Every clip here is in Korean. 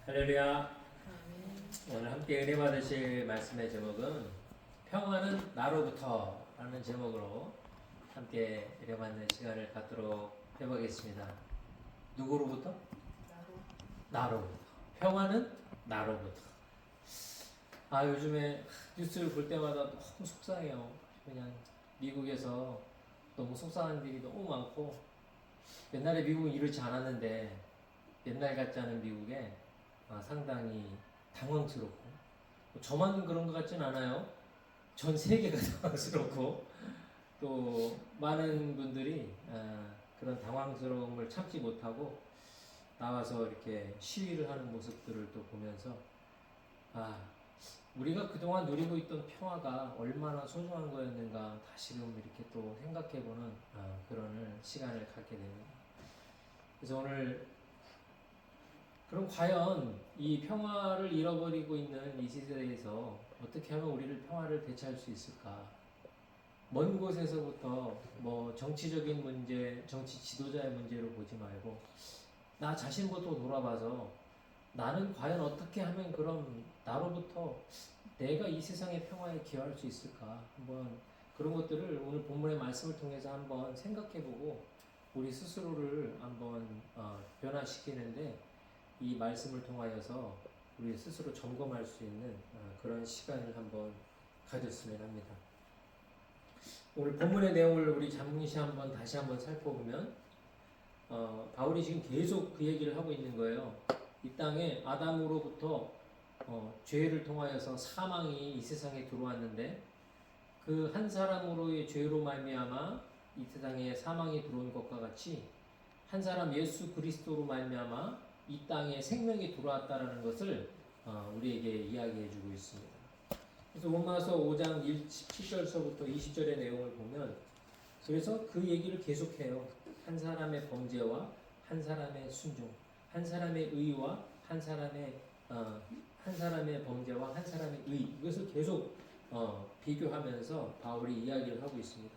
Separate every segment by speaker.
Speaker 1: 할렐루야. 오늘 함께 은혜 받으실 말씀의 제목은 평화는 나로부터 라는 제목으로 함께 은혜 받는 시간을 갖도록 해보겠습니다. 누구로부터? 나로부터. 평화는 나로부터. 요즘에 뉴스를 볼 때마다 너무 속상해요. 그냥 미국에서 너무 속상한 일이 너무 많고, 옛날에 미국은 이렇지 않았는데 옛날 같지 않은 미국에 상당히 당황스럽고, 저만 그런 것 같진 않아요. 전 세계가 당황스럽고, 또 많은 분들이 그런 당황스러움을 참지 못하고 나와서 이렇게 시위를 하는 모습들을 또 보면서 우리가 그동안 누리고 있던 평화가 얼마나 소중한 거였는가 다시금 이렇게 또 생각해보는 그런 시간을 갖게 됩니다. 그래서 오늘 그럼 과연 이 평화를 잃어버리고 있는 이 시대에서 어떻게 하면 우리를 평화를 되찾을 수 있을까? 먼 곳에서부터 정치적인 문제, 정치 지도자의 문제로 보지 말고 나 자신부터 돌아봐서 나는 과연 어떻게 하면 그럼 나로부터 내가 이 세상의 평화에 기여할 수 있을까? 한번 그런 것들을 오늘 본문의 말씀을 통해서 한번 생각해보고 우리 스스로를 한번 변화시키는데 이 말씀을 통하여서 우리 스스로 점검할 수 있는 그런 시간을 한번 가졌으면 합니다. 오늘 본문의 내용을 우리 잠시 한번 다시 한번 살펴보면 바울이 지금 계속 그 얘기를 하고 있는 거예요. 이 땅에 아담으로부터 죄를 통하여서 사망이 이 세상에 들어왔는데 그 한 사람으로의 죄로 말미암아 이 세상에 사망이 들어온 것과 같이 한 사람 예수 그리스도로 말미암아 이 땅에 생명이 들어왔다라는 것을 우리에게 이야기해주고 있습니다. 그래서 로마서 5장 17절서부터 20절의 내용을 보면 그래서 그 얘기를 계속해요. 한 사람의 범죄와 한 사람의 순종, 한 사람의 의와 한 사람의 범죄와 한 사람의 의, 이것을 계속 비교하면서 바울이 이야기를 하고 있습니다.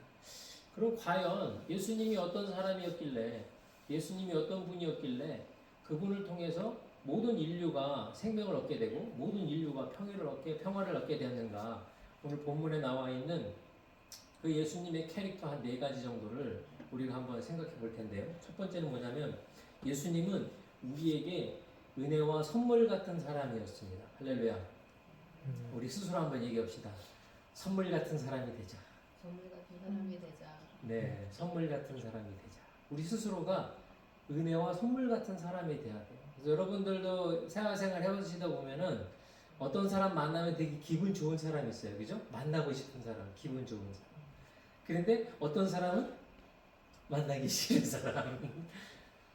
Speaker 1: 그럼 과연 예수님이 어떤 사람이었길래, 예수님이 어떤 분이었길래 그분을 통해서 모든 인류가 생명을 얻게 되고 모든 인류가 평화를 얻게 되었는가? 오늘 본문에 나와 있는 그 예수님의 캐릭터 한 4가지 정도를 우리가 한번 생각해 볼 텐데요. 첫 번째는 뭐냐면 예수님은 우리에게 은혜와 선물 같은 사람이었습니다. 할렐루야. 우리 스스로 한번 얘기합시다. 선물 같은 사람이 되자.
Speaker 2: 선물 같은 사람이 되자.
Speaker 1: 네, 선물 같은 사람이 되자. 우리 스스로가 은혜와 선물 같은 사람이 돼야 돼요. 그래서 여러분들도 생활 해보시다 보면은 어떤 사람 만나면 되게 기분 좋은 사람이 있어요. 그죠? 만나고 싶은 사람, 기분 좋은 사람. 그런데 어떤 사람은 만나기 싫은 사람,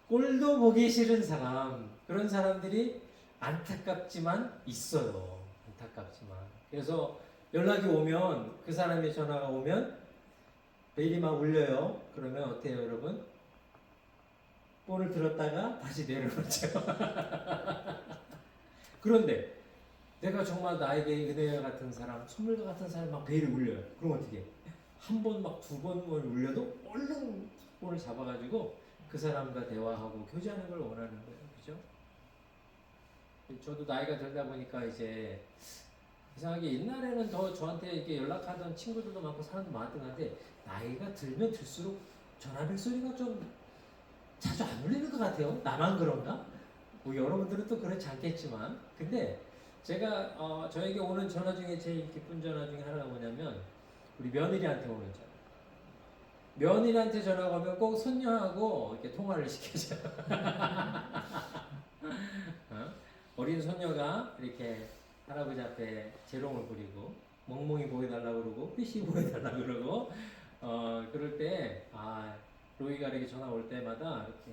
Speaker 1: 꼴도 보기 싫은 사람, 그런 사람들이 안타깝지만 있어요. 안타깝지만. 그래서 연락이 오면, 그 사람의 전화가 오면 메일이 막 울려요. 그러면 어때요, 여러분? 폰을 들었다가 다시 내려놓죠. 그런데 내가 정말 나에게 은혜 같은 사람, 선물과 같은 사람 막 메일이 울려요. 그럼 어떻게 해? 한 번 막 두 번만 울려도 얼른 폰을 잡아가지고 그 사람과 대화하고 교제하는 걸 원하는 거예요. 그죠? 저도 나이가 들다 보니까 이제 이상하게 옛날에는 더 저한테 이렇게 연락하던 친구들도 많고 사람도 많았던 건데 나이가 들면 들수록 전화벨 소리가 좀 자주 안 울리는 것 같아요. 나만 그런가? 여러분들은 또 그렇지 않겠지만 근데 제가 저에게 오는 전화 중에 제일 기쁜 전화 중에 하나가 뭐냐면 우리 며느리한테 오는 전화. 며느리한테 전화가 오면 꼭 손녀하고 이렇게 통화를 시켜줘. 어린 손녀가 이렇게 할아버지 앞에 재롱을 부리고 멍멍이 보여달라고 그러고 삐시 보여달라고 그러고 그럴 때 로이가 이렇게 전화 올 때마다 이렇게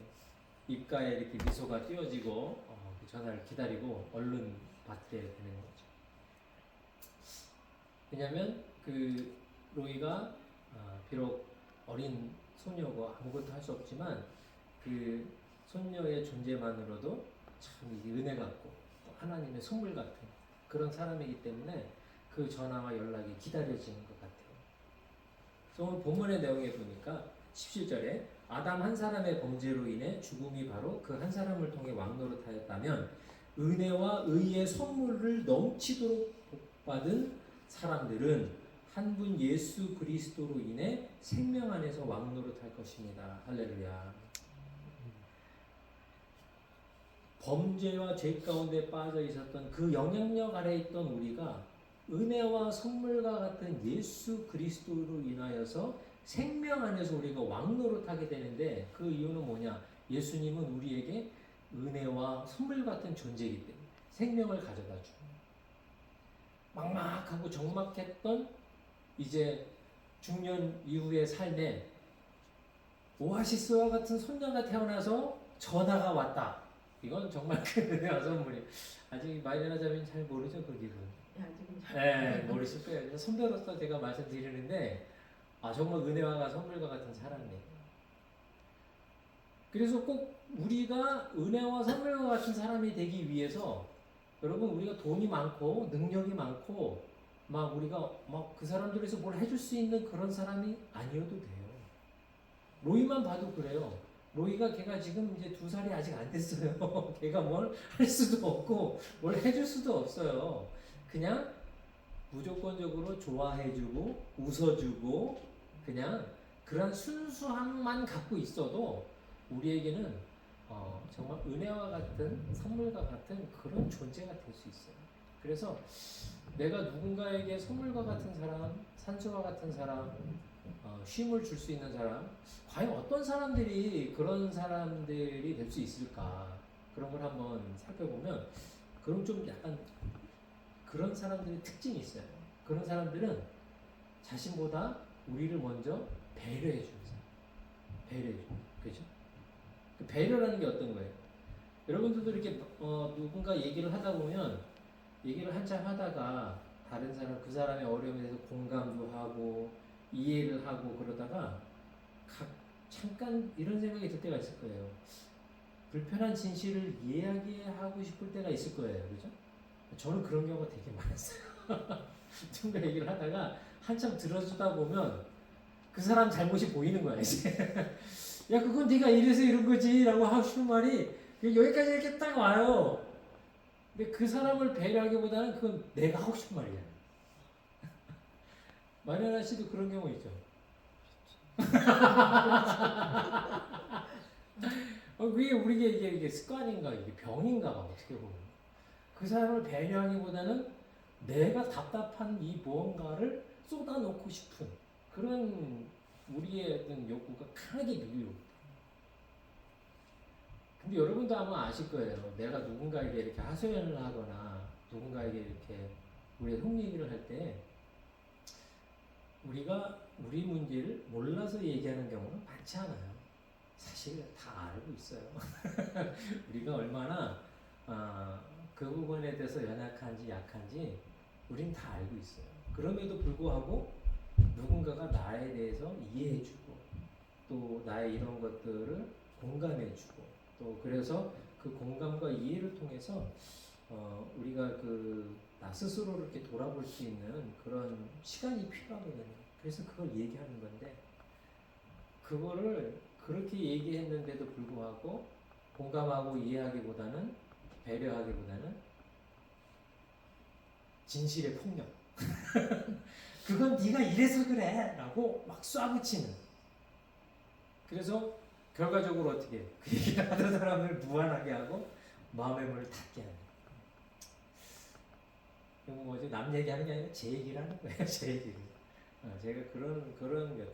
Speaker 1: 입가에 이렇게 미소가 띄어지고 그 전화를 기다리고 얼른 받게 되는 거죠. 왜냐하면 그 로이가 비록 어린 소녀고 아무것도 할 수 없지만 그 손녀의 존재만으로도 참 은혜 같고 또 하나님의 선물 같은 그런 사람이기 때문에 그 전화와 연락이 기다려지는 것 같아요. 그래서 오늘 본문의 내용에 보니까 17절에 아담 한 사람의 범죄로 인해 죽음이 바로 그 한 사람을 통해 왕노릇하였다면 은혜와 의의 선물을 넘치도록 복받은 사람들은 한 분 예수 그리스도로 인해 생명 안에서 왕노릇할 것입니다. 할렐루야. 범죄와 죄 가운데 빠져 있었던 그 영향력 아래 있던 우리가 은혜와 선물과 같은 예수 그리스도로 인하여서 생명 안에서 우리가 왕노릇하게 되는데, 그 이유는 뭐냐? 예수님은 우리에게 은혜와 선물 같은 존재이기 때문에 생명을 가져다 주고, 막막하고 적막했던 이제 중년 이후의 삶에 오아시스와 같은 손녀가 태어나서 전화가 왔다. 이건 정말 큰 은혜와 선물이에요. 아직 마이너나 자매는 잘 모르죠, 그 기분. 네, 모르실 거예요. 그래서 선배로서 제가 말씀드리는데, 정말 은혜와 선물과 같은 사람이에요. 그래서 꼭 우리가 은혜와 선물과 같은 사람이 되기 위해서, 여러분, 우리가 돈이 많고 능력이 많고 막 우리가 막 그 사람들에서 뭘 해줄 수 있는 그런 사람이 아니어도 돼요. 로이만 봐도 그래요. 로이가 걔가 지금 이제 2살이 아직 안 됐어요. 걔가 뭘 할 수도 없고 뭘 해줄 수도 없어요. 그냥 무조건적으로 좋아해주고 웃어주고 그냥 그런 순수함만 갖고 있어도 우리에게는 정말 은혜와 같은 선물과 같은 그런 존재가 될 수 있어요. 그래서 내가 누군가에게 선물과 같은 사람, 산수와 같은 사람, 쉼을 줄 수 있는 사람, 과연 어떤 사람들이 그런 사람들이 될 수 있을까? 그런 걸 한번 살펴보면, 그럼 좀 약간 그런 사람들의 특징이 있어요. 그런 사람들은 자신보다 우리를 먼저 배려해 주는 사람. 배려해 주는, 그죠? 그 배려라는 게 어떤 거예요? 여러분들도 이렇게 누군가 얘기를 하다 보면, 얘기를 한참 하다가 다른 사람, 그 사람의 어려움에 대해서 공감도 하고 이해를 하고 그러다가 잠깐 이런 생각이 들 때가 있을 거예요. 불편한 진실을 이야기하고 싶을 때가 있을 거예요. 그죠? 저는 그런 경우가 되게 많았어요. 누군가 얘기를 하다가 한참 들어주다 보면 그 사람 잘못이 보이는 거야, 이제. 야, 그건 네가 이래서 이런 거지 라고 하고 싶은 말이 여기까지 이렇게 딱 와요. 근데 그 사람을 배려하기보다는 그건 내가 하고 싶은 말이야. 마리아나 씨도 그런 경우 있죠. 그게 우리게 이게 습관인가, 이게 병인가 봐, 어떻게 보면. 그 사람을 배려하기보다는 내가 답답한 이 무언가를 쏟아놓고 싶은 그런 우리의 어떤 욕구가 강하게 밀려오고. 근데 여러분도 아마 아실 거예요. 내가 누군가에게 이렇게 하소연을 하거나 누군가에게 이렇게 우리가 속 얘기를 할 때 우리가 우리 문제를 몰라서 얘기하는 경우는 많지 않아요. 사실 다 알고 있어요. 우리가 얼마나 그 부분에 대해서 연약한지 약한지 우린 다 알고 있어요. 그럼에도 불구하고 누군가가 나에 대해서 이해해주고 또 나의 이런 것들을 공감해주고 또 그래서 그 공감과 이해를 통해서 우리가 나 스스로를 이렇게 돌아볼 수 있는 그런 시간이 필요하거든요. 그래서 그걸 얘기하는 건데, 그거를 그렇게 얘기했는데도 불구하고 공감하고 이해하기보다는, 배려하기보다는 진실의 폭력. 그건 네가 이래서 그래 라고 막 쏴붙이는. 그래서 결과적으로 어떻게 해? 그 얘기를 하던 사람을 무한하게 하고 마음의 문을 닫게 하는. 이거 뭐지? 남 얘기하는 게 아니라 제 얘기를 하는 거예요. 제 얘기를. 제가 그런 것.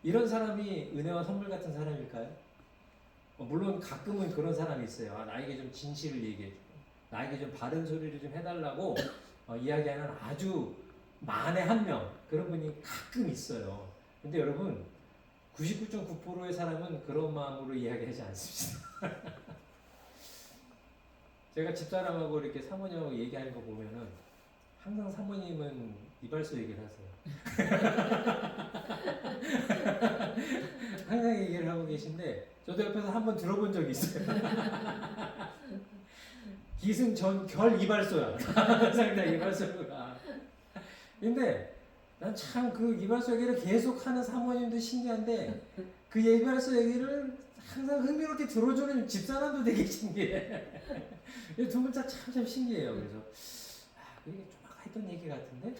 Speaker 1: 이런 사람이 은혜와 선물 같은 사람일까요? 물론 가끔은 그런 사람이 있어요. 나에게 좀 진실을 얘기해주고 나에게 좀 바른 소리를 좀 해달라고 이야기하는 아주 만에 한 명, 그런 분이 가끔 있어요. 근데 여러분 99.9%의 사람은 그런 마음으로 이야기하지 않습니다. 제가 집사람하고 이렇게 사모님하고 얘기하는 거 보면은 항상 사모님은 이발소 얘기를 하세요. 항상 얘기를 하고 계신데 저도 옆에서 한번 들어본 적이 있어요. 기승전 결 이발소야. 항상 다 이발소가. 근데 난 참 그 이발소 얘기를 계속 하는 사모님도 신기한데 그 이발소 얘기를 항상 흥미롭게 들어주는 집사람도 되게 신기해. 이 두 분자 참 신기해요. 그래서 이게 좀 아까 했던 얘기 같은데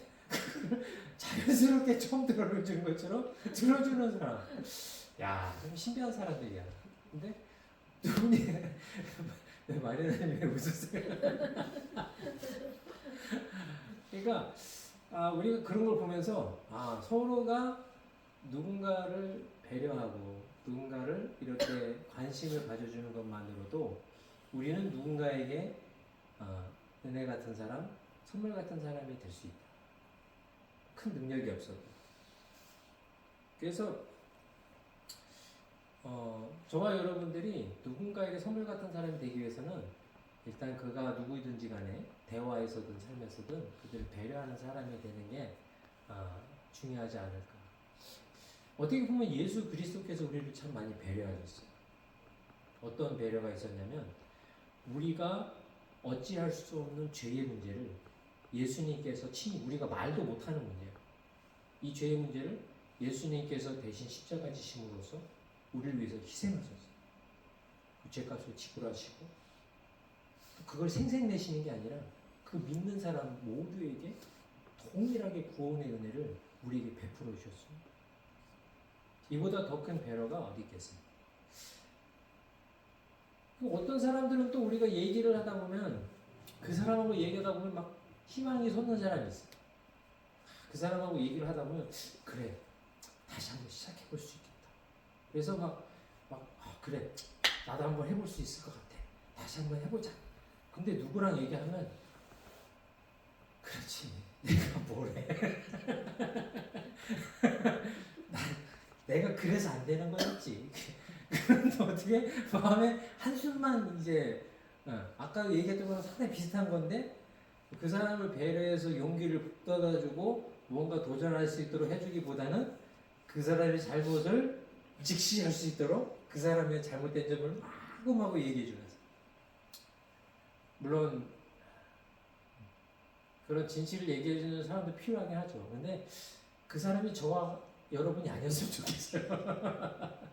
Speaker 1: 자연스럽게 처음 들어주는 것처럼 들어주는 사람. 야, 좀 신비한 사람들이야. 근데 두 분이 마리나님 왜 웃으세요? 그러니까 우리가 그런 걸 보면서 서로가 누군가를 배려하고 누군가를 이렇게 관심을 가져주는 것만으로도 우리는 누군가에게 은혜 같은 사람, 선물 같은 사람이 될 수 있다. 큰 능력이 없어도. 그래서 저와 여러분들이 누군가에게 선물 같은 사람이 되기 위해서는 일단 그가 누구든지 간에 대화에서든 삶에서든 그들을 배려하는 사람이 되는 게 중요하지 않을까. 어떻게 보면 예수 그리스도께서 우리를 참 많이 배려하셨어요. 어떤 배려가 있었냐면 우리가 어찌할 수 없는 죄의 문제를 예수님께서 친히 우리가 말도 못하는 문제예요. 이 죄의 문제를 예수님께서 대신 십자가 지심으로써 우리를 위해서 희생하셨어요. 죄값을 지불하시고 그걸 생색내시는 게 아니라 그 믿는 사람 모두에게 동일하게 구원의 은혜를 우리에게 베풀어 주셨어요. 이보다 더 큰 배려가 어디 있겠어요? 어떤 사람들은 또 우리가 얘기를 하다 보면 그 사람하고 얘기하다 보면 막 희망이 솟는 사람이 있어요. 그 사람하고 얘기를 하다 보면 그래 다시 한번 시작해 볼 수 있겠다. 그래서 그래 나도 한번 해볼 수 있을 것 같아. 다시 한번 해보자. 근데 누구랑 얘기하면 그렇지 내가 뭘 해. 내가 그래서 안 되는 거였지. 그런데 어떻게 마음에 한숨만 이제 아까 얘기했던 거랑 상당히 비슷한 건데 그 사람을 배려해서 용기를 북돋아주고 뭔가 도전할 수 있도록 해주기보다는 그 사람의 잘못을 직시할 수 있도록 그 사람의 잘못된 점을 마구마구 얘기해 주면서 물론 그런 진실을 얘기해 주는 사람도 필요하긴 하죠. 근데 그 사람이 저와 여러분이 아니었으면 좋겠어요.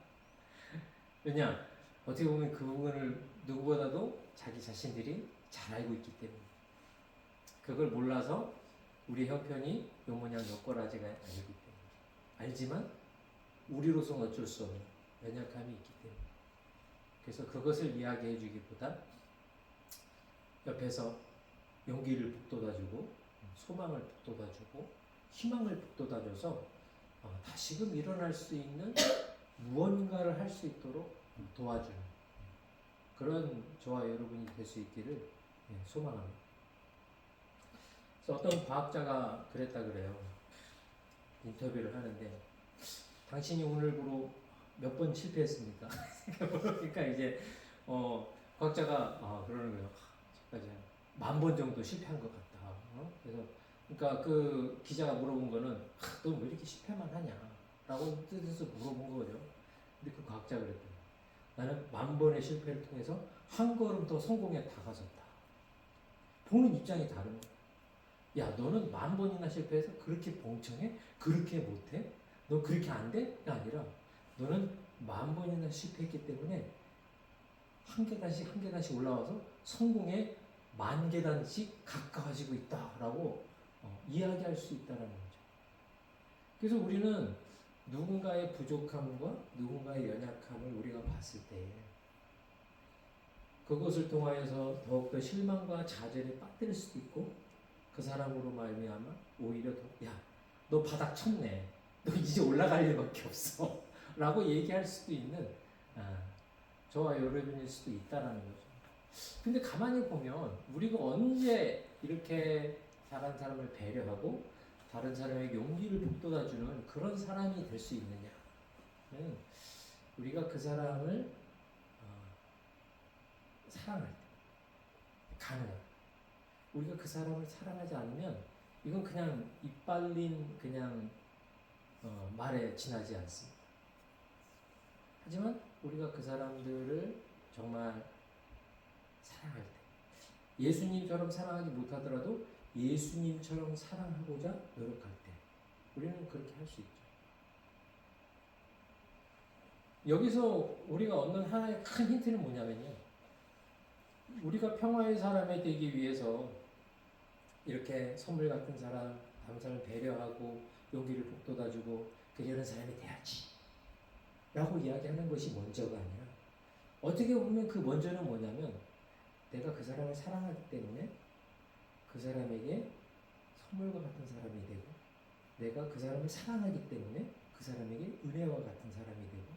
Speaker 1: 왜냐? 어떻게 보면 그 부분을 누구보다도 자기 자신들이 잘 알고 있기 때문에 그걸 몰라서 우리 형편이 요모양 여꼬라지가 아니기 때문에 알지만 우리로서는 어쩔 수 없는 연약함이 있기 때문에 그래서 그것을 이야기해 주기보다 옆에서 용기를 북돋아주고 소망을 북돋아주고 희망을 북돋아줘서 다시금 일어날 수 있는 무언가를 할 수 있도록 도와주는 그런 저와 여러분이 될 수 있기를 소망합니다. 그래서 어떤 과학자가 그랬다 그래요. 인터뷰를 하는데 당신이 오늘부로 몇 번 실패했습니까? 그러니까 이제 과학자가 그러는 거예요. 지금까지 한 10,000번 정도 실패한 것 같다. 그래서 그러니까 그 기자가 물어본 거는 너 왜 이렇게 실패만 하냐? 라고 뜻에서 물어본 거죠. 근데 그 과학자가 그랬더니 나는 10,000번의 실패를 통해서 한 걸음 더 성공에 다가섰다. 보는 입장이 다른 거야. 야, 너는 10,000번이나 실패해서 그렇게 멍청해? 그렇게 못해? 너 그렇게 안 돼? 가 아니라 너는 10,000번이나 실패했기 때문에 한 계단씩 올라와서 성공에 10,000계단씩 가까워지고 있다라고 이야기할 수 있다는 거죠. 그래서 우리는 누군가의 부족함과 누군가의 연약함을 우리가 봤을 때 그것을 통하여서 더욱더 실망과 좌절에 빠뜨릴 수도 있고 그 사람으로 말미암아 오히려 너 바닥 쳤네. 너 이제 올라갈 일밖에 없어. 라고 얘기할 수도 있는 저와 여러분일 수도 있다라는 거죠. 근데 가만히 보면 우리가 언제 이렇게 다른 사람을 배려하고 다른 사람에게 용기를 북돋아주는 그런 사람이 될 수 있느냐? 우리가 그 사람을 사랑할 때 가능한. 우리가 그 사람을 사랑하지 않으면 이건 그냥 이빨린 그냥 말에 지나지 않습니다. 하지만 우리가 그 사람들을 정말 사랑할 때 예수님처럼 사랑하지 못하더라도 예수님처럼 사랑하고자 노력할 때 우리는 그렇게 할 수 있죠. 여기서 우리가 얻는 하나의 큰 힌트는 뭐냐면요. 우리가 평화의 사람이 되기 위해서 이렇게 선물 같은 사람, 다른 사람을 배려하고 용기를 북돋아주고 그러는 사람이 돼야지 라고 이야기하는 것이 먼저가 아니라 어떻게 보면 그 먼저는 뭐냐면 내가 그 사람을 사랑하기 때문에 그 사람에게 선물과 같은 사람이 되고 내가 그 사람을 사랑하기 때문에 그 사람에게 은혜와 같은 사람이 되고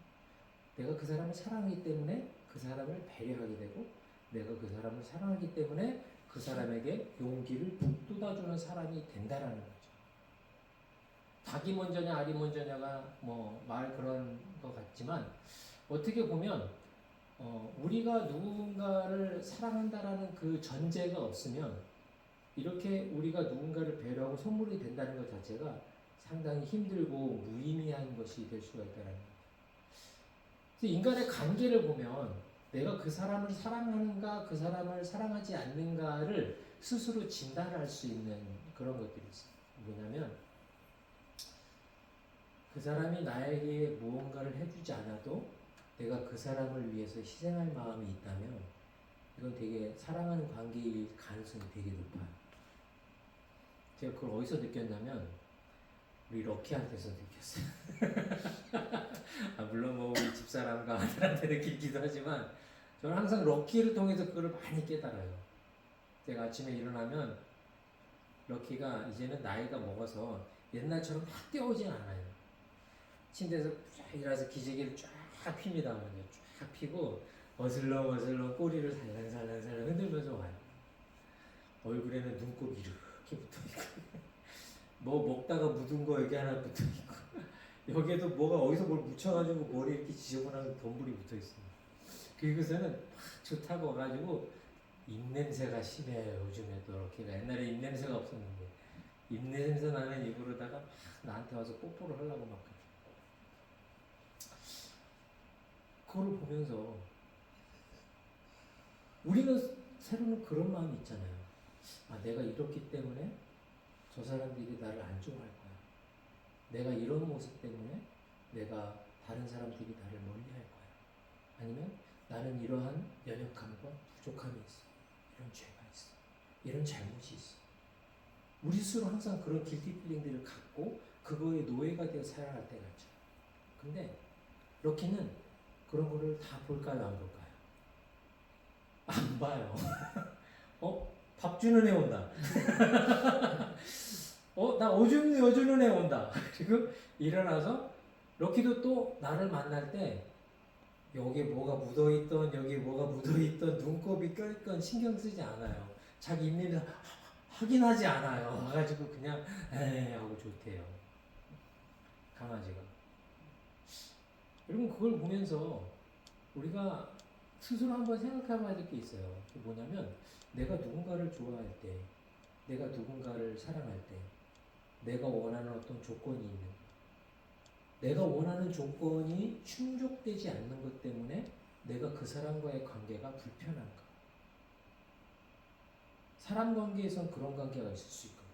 Speaker 1: 내가 그 사람을 사랑하기 때문에 그 사람을 배려하게 되고 내가 그 사람을 사랑하기 때문에 그 사람에게 용기를 북돋아주는 사람이 된다라는 거죠. 닭이 먼저냐 알이 먼저냐가 뭐 말 그런 것 같지만 어떻게 보면 우리가 누군가를 사랑한다라는 그 전제가 없으면 이렇게 우리가 누군가를 배려하고 선물이 된다는 것 자체가 상당히 힘들고 무의미한 것이 될 수가 있다는 거예요. 그래서 인간의 관계를 보면 내가 그 사람을 사랑하는가 그 사람을 사랑하지 않는가를 스스로 진단할 수 있는 그런 것들이 있어요. 뭐냐면 그 사람이 나에게 무언가를 해주지 않아도 내가 그 사람을 위해서 희생할 마음이 있다면 이건 되게 사랑하는 관계일 가능성이 되게 높아요. 제가 그걸 어디서 느꼈냐면 우리 럭키한테서 느꼈어요. 물론 뭐 우리 집사람과 아들한테 느끼기도 하지만 저는 항상 럭키를 통해서 그걸 많이 깨달아요. 제가 아침에 일어나면 럭키가 이제는 나이가 먹어서 옛날처럼 막 뛰어오진 않아요. 침대에서 쫙 일어나서 기저귀를 쫙 핍니다. 먼저 쫙 피고 어슬렁어슬렁 꼬리를 살랑살랑살랑 흔들면서 와요. 얼굴에는 눈곱이 이렇게 붙어있고 뭐 먹다가 묻은 거 여기 하나 붙어있고 여기에도 뭐가 어디서 뭘 묻혀가지고 머리 이렇게 지저분한 덤불이 붙어있어요. 그리고서는 막 좋다고 와가지고 입냄새가 심해요. 요즘에도 럭키가 옛날에 입냄새가 없었는데 입냄새 나는 입으로다가 막 나한테 와서 뽀뽀를 하려고 막 그걸 보면서 우리는 새로는 그런 마음이 있잖아요. 내가 이렇기 때문에 저 사람들이 나를 안 좋아할 거야. 내가 이런 모습 때문에 내가 다른 사람들이 나를 멀리할 거야. 아니면 나는 이러한 연약함과 부족함이 있어. 이런 죄가 있어. 이런 잘못이 있어. 우리 스스로 항상 그런 길티 필링들을 갖고 그거에 노예가 되어 살아갈 때가 있죠. 근데 럭키는 그런 거를 다 볼까요? 안 볼까요? 안 봐요. 밥 주는 애 온다. 나 오줌 여주는 애 온다. 그리고 일어나서 럭키도 또 나를 만날 때 여기에 뭐가 묻어있던 여기에 뭐가 묻어있던 눈곱이 껴있던 신경 쓰지 않아요. 자기 입냄새 확인하지 않아요. 와가지고 그냥 에이 하고 좋대요. 강아지가. 여러분 그걸 보면서 우리가 스스로 한번 생각해봐야 될 게 있어요. 그게 뭐냐면 내가 누군가를 좋아할 때 내가 누군가를 사랑할 때 내가 원하는 어떤 조건이 있는 내가 원하는 조건이 충족되지 않는 것 때문에 내가 그 사람과의 관계가 불편한가? 사람 관계에선 그런 관계가 있을 수 있거든요.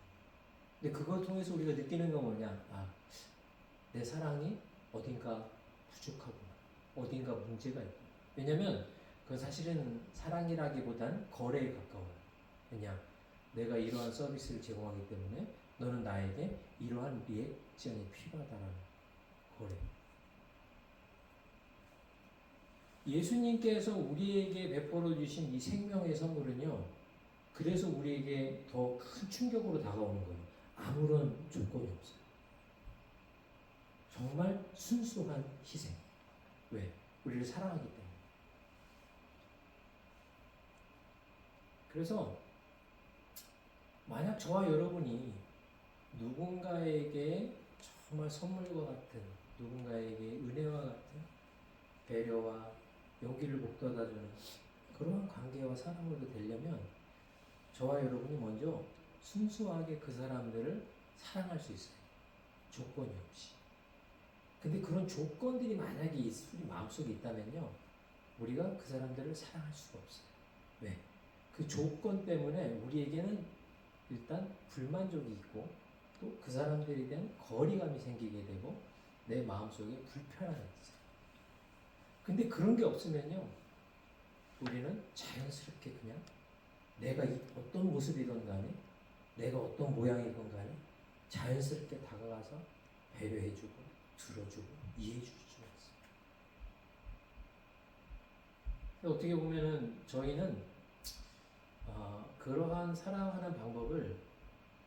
Speaker 1: 근데 그걸 통해서 우리가 느끼는 건 뭐냐? 내 사랑이 어딘가 부족하구나. 어딘가 문제가 있구나. 왜냐면 그건 사실은 사랑이라기보단 거래에 가까워요. 왜냐? 내가 이러한 서비스를 제공하기 때문에 너는 나에게 이러한 리액션이 필요하다는 거래. 예수님께서 우리에게 베풀어 주신 이 생명의 선물은요. 그래서 우리에게 더 큰 충격으로 다가오는 거예요. 아무런 조건이 없어요. 정말 순수한 희생. 왜? 우리를 사랑하기 때문에. 그래서 만약 저와 여러분이 누군가에게 정말 선물과 같은 누군가에게 은혜와 같은 배려와 용기를 북돋아주는 그러한 관계와 사람으로 되려면 저와 여러분이 먼저 순수하게 그 사람들을 사랑할 수 있어요. 조건이 없이. 근데 그런 조건들이 만약에 우리 마음속에 있다면요. 우리가 그 사람들을 사랑할 수가 없어요. 왜? 그 조건 때문에 우리에게는 일단 불만족이 있고 또 그 사람들에 대한 거리감이 생기게 되고 내 마음속에 불편함이 있어요. 근데 그런 게 없으면요, 우리는 자연스럽게 그냥 내가 어떤 모습이든 간에, 내가 어떤 모양이든 간에 자연스럽게 다가가서 배려해주고, 들어주고, 이해해줄 수가 있어요. 어떻게 보면은 저희는 그러한 사랑하는 방법을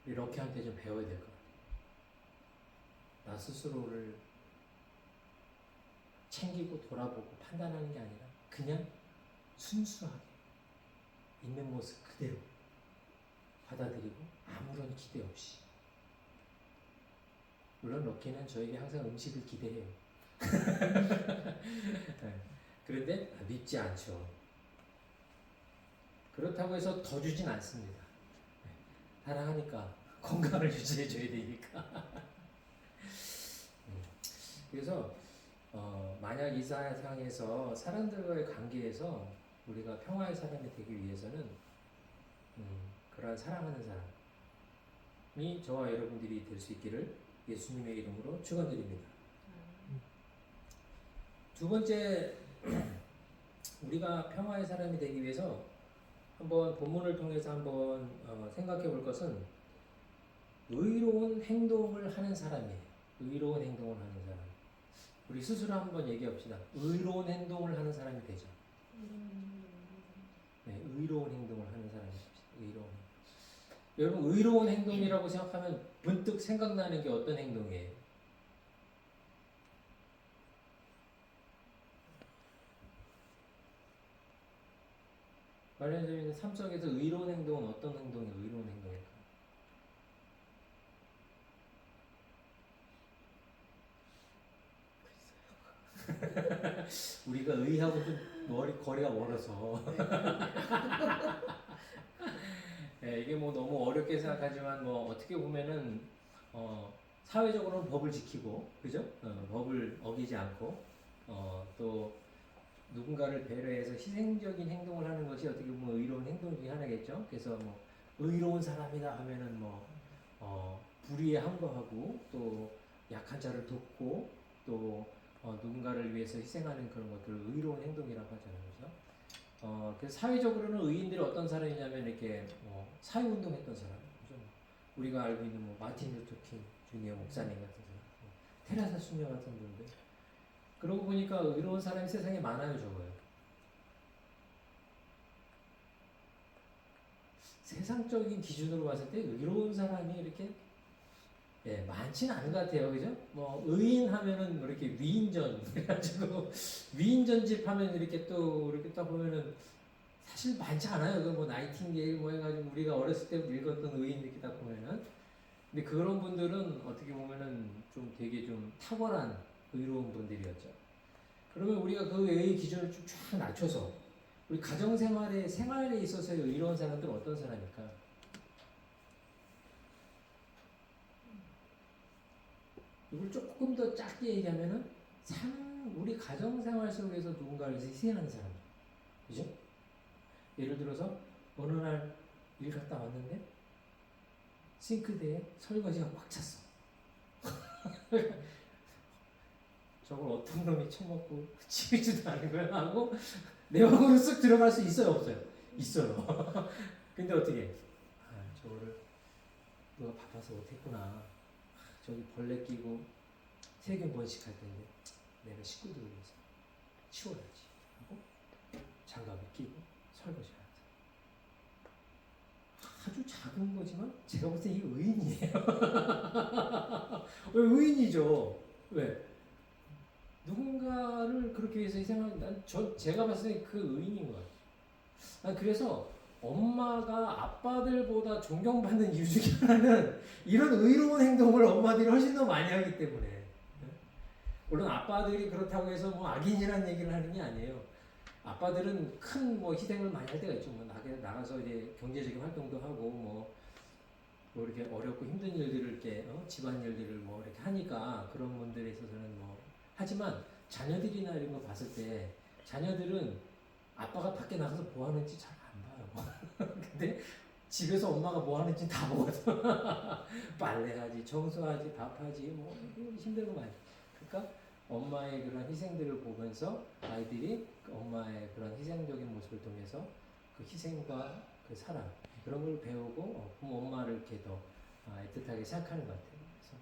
Speaker 1: 이렇게한테 좀 배워야 될 것 같아요. 나 스스로를 챙기고 돌아보고 판단하는 게 아니라 그냥 순수하게 있는 모습 그대로 받아들이고 아무런 기대 없이. 물론 럭키는 저에게 항상 음식을 기대해요. 네. 그런데 밉지 않죠. 그렇다고 해서 더 주진 않습니다. 네. 사랑하니까 건강을 유지해줘야 되니까. 그래서 만약 이 세상에서 사람들과의 관계에서 우리가 평화의 사람이 되기 위해서는 그러한 사랑하는 사람이 저와 여러분들이 될 수 있기를 예수님의 이름으로 축원드립니다. 두 번째, 우리가 평화의 사람이 되기 위해서 한번 본문을 통해서 한번 생각해 볼 것은 의로운 행동을 하는 사람이에요. 의로운 행동을 하는 사람. 우리 스스로 한번 얘기해 봅시다. 의로운 행동을 하는 사람이 되죠. 네, 의로운 행동을 하는 사람이 됩시다. 의로운. 여러분, 의로운 행동이라고 생각하면 문득 생각나는 게 어떤 행동이에요? 말하자면 삶 속에서 의로운 행동은 어떤 행동이에요? 의로운 행동일까? 우리가 의하고 좀 거리가 멀어서 네, 이게 뭐 너무 어렵게 생각하지만 뭐 어떻게 보면은 사회적으로는 법을 지키고 그죠? 법을 어기지 않고 또 누군가를 배려해서 희생적인 행동을 하는 것이 어떻게 보면 의로운 행동 중에 하나겠죠. 그래서 뭐 의로운 사람이다 하면은 뭐 불의에 항거하고 또 약한 자를 돕고 또 누군가를 위해서 희생하는 그런 것들을 의로운 행동이라고 하잖아요. 그죠? 그래서 사회적으로는 의인들이 어떤 사람이냐면 이렇게 사회운동했던 사람, 그죠? 우리가 알고 있는 뭐 마틴 루터 킹 주니어 목사님 같은 사람, 테레사 수녀 같은 분들. 그러고 보니까 의로운 사람이 세상에 많아요, 적어요. 세상적인 기준으로 봤을 때 의로운 사람이 이렇게 많지는 않은 것 같아요. 그죠? 뭐, 의인 하면은 뭐 이렇게 위인전, 해가지고, 위인전집 하면 이렇게 또, 이렇게 딱 보면은 사실 많지 않아요. 그 뭐, 나이팅게일 뭐 해가지고 우리가 어렸을 때부터 읽었던 의인 이렇게 딱 보면은. 근데 그런 분들은 어떻게 보면은 좀 되게 좀 탁월한 의로운 분들이었죠. 그러면 우리가 그 의의 기준을 좀 쫙 낮춰서, 우리 가정생활에, 생활에 있어서의 의로운 사람들은 어떤 사람일까? 이걸 조금 더 짧게 얘기하면은 우리 가정생활 속에서 누군가를 위해서 희생하는 사람, 그죠? 예를 들어서 어느 날 일 갔다 왔는데 싱크대에 설거지가 꽉 찼어. 저걸 어떤 놈이 처먹고 치우지도 않은 거야 하고 내 방으로 쓱 들어갈 수 있어요, 없어요? 있어요. 근데 어떻게? 저거를 누가 바빠서 못했구나. 저기 벌레 끼고 세균 번식할 텐데 내가 식구들을 위해서 치워야지 하고 장갑을 끼고 설거지 하는 아주 작은 거지만 제가 볼 때 이게 의인이에요. 왜 의인이죠? 왜? 누군가를 그렇게 위해서 희생하는 제가 봤을 때 그 의인인 것 같아요. 그래서 엄마가 아빠들보다 존경받는 이유 중에 하나는 이런 의로운 행동을 엄마들이 훨씬 더 많이 하기 때문에. 물론 아빠들이 그렇다고 해서 뭐 악인이라는 얘기를 하는 게 아니에요. 아빠들은 큰 뭐 희생을 많이 할 때가 있죠. 뭐 나가서 이제 경제적인 활동도 하고 뭐 이렇게 어렵고 힘든 일들을 이렇게 집안 일들을 뭐 이렇게 하니까 그런 분들에 있어서는 뭐 하지만 자녀들이나 이런 거 봤을 때 자녀들은 아빠가 밖에 나가서 뭐 하는지 잘 안 봐요. 근데 집에서 엄마가 뭐 하는지 다 보거든. 빨래하지, 청소하지, 밥하지, 뭐 힘든 거 많이. 그러니까 엄마의 그런 희생들을 보면서 아이들이 그 엄마의 그런 희생적인 모습을 통해서 그 희생과 그 사랑 그런 걸 배우고 부모 엄마를 이렇게 더 애틋하게 생각하는 것 같아요. 그래서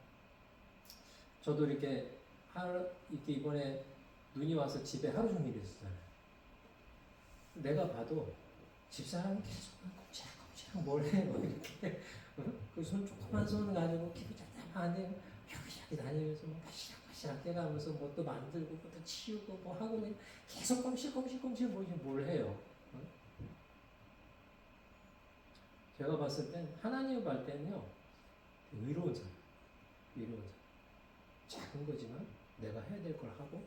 Speaker 1: 저도 이렇게 이렇게 이번에 눈이 와서 집에 하루 종일 있었잖아요. 내가 봐도 집사람이 계속 꼼짝꼼짝 뭘 해, 뭐 이렇게 그 손 조그만 손 가지고 키도 작작한데 여기저기 다니면서 뭐 바시락바시락 떼가면서 뭐 또 만들고 뭐 또 치우고 뭐 하고 계속 꼼실꼼실꼼실 뭘 해요. 제가 봤을 땐 하나님 볼 때는요 의로운 사람, 의로운 사람. 작은 거지만 내가 해야 될 걸 하고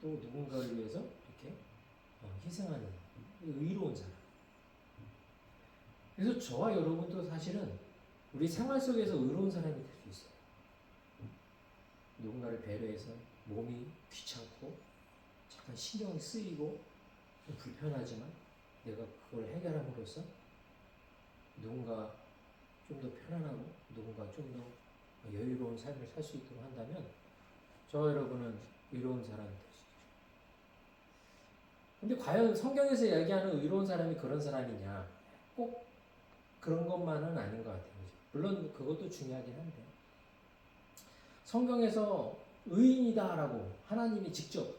Speaker 1: 또 누군가를 위해서 이렇게 희생하는 의로운 사람. 그래서 저와 여러분도 사실은 우리 생활 속에서 의로운 사람이 될 수 있어요. 누군가를 배려해서 몸이 귀찮고 잠깐 신경이 쓰이고 불편하지만 내가 그걸 해결함으로써 누군가 좀 더 편안하고 누군가 좀 더 여유로운 삶을 살 수 있도록 한다면 저와 여러분은 의로운 사람이 될 수 있죠. 근데 과연 성경에서 이야기하는 의로운 사람이 그런 사람이냐? 꼭 그런 것만은 아닌 것 같아요. 물론 그것도 중요하긴 한데 성경에서 의인이다라고 하나님이 직접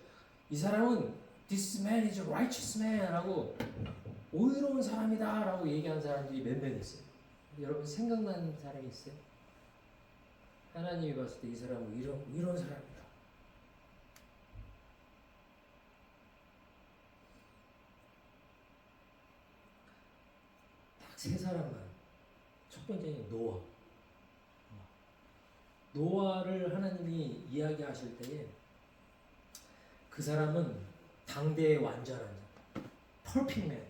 Speaker 1: 이 사람은 this man is a righteous man 라고 의로운 사람이다 라고 얘기하는 사람들이 몇몇 있어요. 여러분 생각나는 사람이 있어요? 하나님이 봤을 때 이 사람은 의로운 사람이다. 딱 세 사람만. 첫 번째는 노아를 하나님이 이야기하실 때에 그 사람은 당대의 완전한 자, perfect man.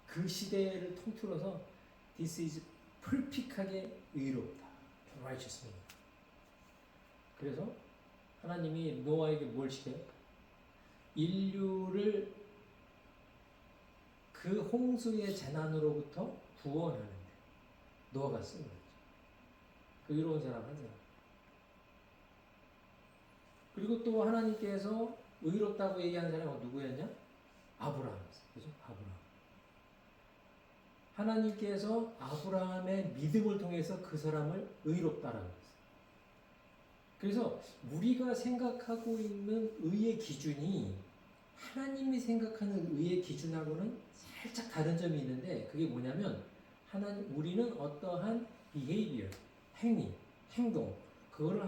Speaker 1: 그 시대를 통틀어서 this is perfect하게 의롭다, righteous man. 그래서 하나님이 노아에게 뭘 시켜요? 인류를 그 홍수의 재난으로부터 구원하는데 노아가 쓴 거죠. 그 의로운 사람 한 사람. 그리고 또 하나님께서 의롭다고 얘기하는 사람은 누구였냐? 아브라함이었어요. 그죠? 아브라함. 하나님께서 아브라함의 믿음을 통해서 그 사람을 의롭다라고 했어요. 그래서 우리가 생각하고 있는 의의 기준이 하나님이 생각하는 의의 기준하고는 살짝 다른 점이 있는데 그게 뭐냐면 우리는 어떠한 behavior, 행동 그거를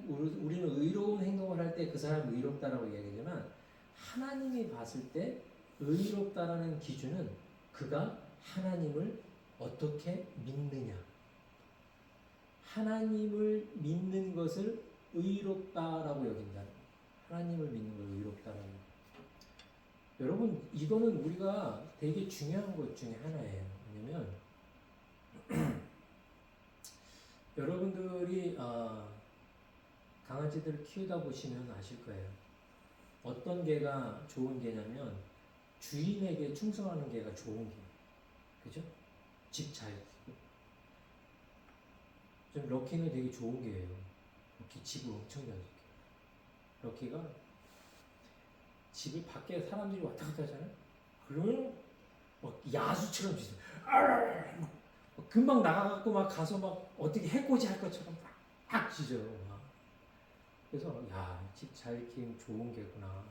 Speaker 1: 우리는 의로운 행동을 할 때 그 사람이 의롭다라고 얘기하지만 하나님이 봤을 때 의롭다라는 기준은 그가 하나님을 어떻게 믿느냐. 하나님을 믿는 것을 의롭다라고 여긴다. 하나님을 믿는 걸 의롭다라고. 여러분 이거는 우리가 되게 중요한 것 중에 하나예요. 왜냐면 여러분들이 강아지들을 키우다 보시면 아실 거예요. 어떤 개가 좋은 개냐면 주인에게 충성하는 개가 좋은 개. 그죠? 집 잘 키우고. 좀 럭키는 되게 좋은 개예요. 럭키 집을 엄청 잘 지켜요. 럭키가 집을 밖에 사람들이 왔다 갔다 하잖아요. 그러면 막 야수처럼 짖어요. 금방 나가갖고 막 가서 막 어떻게 해코지 할 것처럼 막 짖어요. 막. 그래서 집 잘 키우면 좋은 개구나.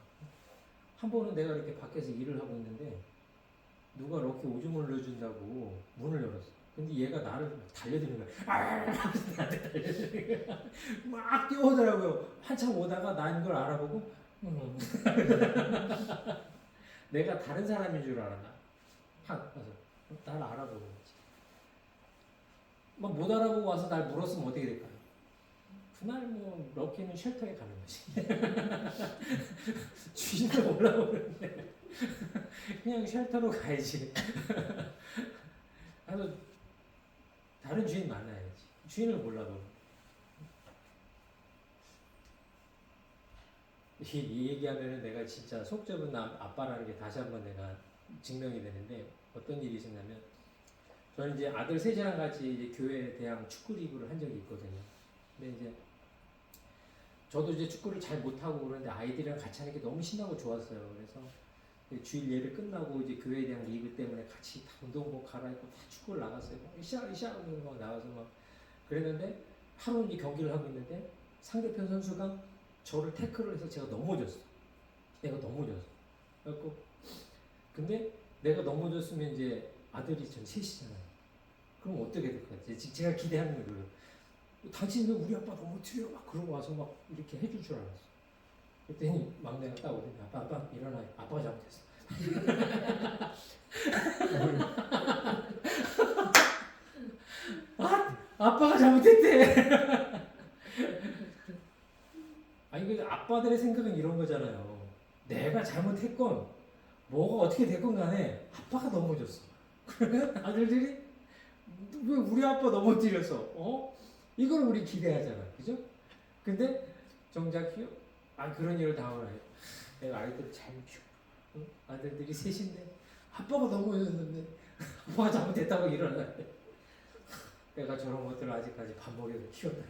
Speaker 1: 한 번은 내가 이렇게 밖에서 일을 하고 있는데 누가 럭키 오줌을 넣어준다고 문을 열었어. 근데 얘가 나를 달려드는 거야. 나한테 달려드는 거야. 막 뛰어오더라고요. 한참 오다가 난 걸 알아보고 내가 다른 사람인 줄 알았나? 확 와서 나를 알아보고 있지. 막 못 알아보고 와서 날 물었으면 어떻게 될까요? 그날 뭐 럭키는 쉘터에 가는 거지. 주인도 몰라보는데 그냥 쉘터로 가야지. 그래서 다른 주인 만나야지. 주인을 몰라도. 이 얘기하면은 내가 진짜 속 좁은 아빠라는 게 다시 한번 내가 증명이 되는데 어떤 일이 있었냐면 저는 이제 아들 셋이랑 같이 이제 교회 대학 축구 리그를 한 적이 있거든요. 근데 이제 저도 이제 축구를 잘 못하고 그러는데 아이들이랑 같이 하는 게 너무 신나고 좋았어요. 그래서 주일 예배 끝나고 이제 교회에 대한 리그 때문에 같이 다 운동복 갈아입고 다 축구를 나갔어요. 으쌰으쌰 하면서 막 나가서 막 그랬는데 하루 이제 경기를 하고 있는데 상대편 선수가 저를 태클을 해서 제가 넘어졌어. 내가 넘어졌어. 그래갖고 근데 내가 넘어졌으면 이제 아들이 전 셋이잖아요. 그럼 어떻게 될 것 같아요? 제가 기대하는 거예요. 당신은 우리 아빠 넘어뜨려 막 그러고 와서 막 이렇게 해줄 줄 알았어. 그랬더니 막내가 딱 오더니 아빠 일어나. 아빠가 잘못했어. 아빠가 잘못했대. 아니 그 아빠들의 생각은 이런 거잖아요. 내가 잘못했건 뭐가 어떻게 됐건 간에 아빠가 넘어졌어. 그러면 아들들이 왜 우리 아빠 넘어뜨렸어? 이걸 우리 기대하잖아, 그죠? 근데 정작 그런 일을 당하고 나요. 내가 아이들 잘 키워. 응? 아들들이 셋인데 아빠가 넘어졌는데 아빠가 잘못했다고 일어나는데 내가 저런 것들을 아직까지 밥 먹여서 키웠다.